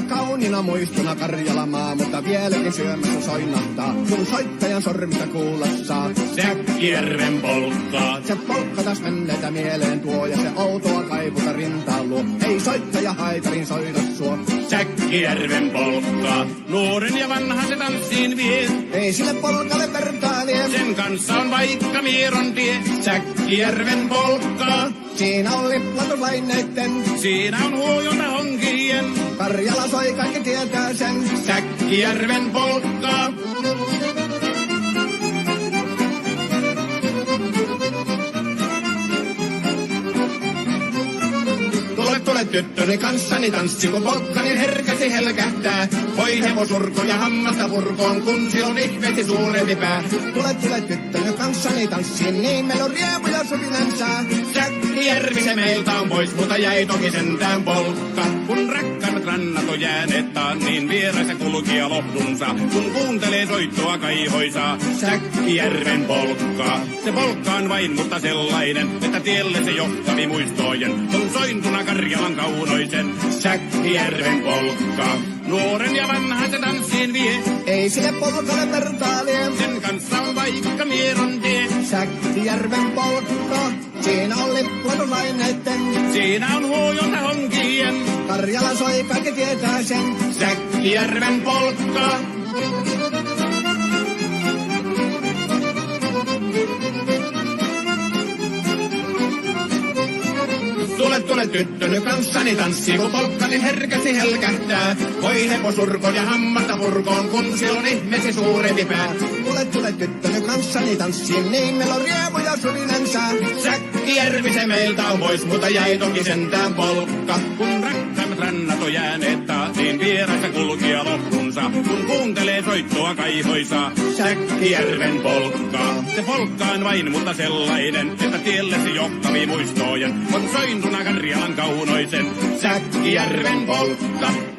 Kauniina muistona Karjalamaa, mutta vieläkin syömässä soinnahtaa, kun soittajan sormista kuulossa Säkkijärven polkkaa. Se polkka taas menneitä mieleen tuo, ja se outoa kaivuta rintaan luo. Ei soittaja haitarin soida suo. Säkkijärven polkkaa. Nuoren ja vanhan se tanssiin vie. Ei sille polkalle vertaa lie. Sen kanssa on vaikka Mieron tie. Säkkijärven polkkaa. Siinä on liplatusaineitten. Siinä on huojunta honkien. Karjala soi, kaikki tietää sen. Säkkijärven polkkaa. Tule tyttöni kanssani tanssi, kun polkkani herkäsi helkähtää. Voi hevosurko ja hammasta purkoon, kun se on ihmeesti suurempi pää. Tule tyttöni kanssani tanssi, niin meillä on riemuja sopinansa. Säkkijärvi se meiltä on pois, mutta jäi toki sentään polkka. Kun rakkaimmat rannat on jääneet taan, niin vieressä kulkija lohdunsa. Kun kuuntelee soittoa kaihoisaa, Säkkijärven polkkaa. Se polkka on vain, mutta sellainen, että tielle se johtavi muistojen. On sointuna Karjalan kaunoisen, Säkkijärven polkkaa. Nuoren ja vanhan se tanssiin vie. Ei sille polkalle vertaa lie. Sen kanssa on vaikka Mieron tie. Säkkijärven polkka. Siinä on liplatusaineitten. Siinä on huojonta honkien. Karjala soi, kaikki tietää sen. Säkkijärven polkkaa. Tule tyttöni kanssani tanssi, kun polkkani herkäsi helkähtää. Voi hevosurko ja hammasta purkoon, kun se on ihmeesi suurempi pää. Tule tyttöni kanssani tanssi, niin meillä on riemuja surinansa. Säkkijärvi se meiltä on pois, mutta jäi toki sentään polkka. Kun rakkaimmat rannat on jääneet taas, niin vieressä kulkija lohdunsa. Kun kuuntelee soittoa kaihoisaa, Säkkijärven polkkaa. Se polkka on vain, mutta sellainen, että tielle se johtavi muistojen. On sointuna Karjalan kaunoisen, Säkkijärven polkka.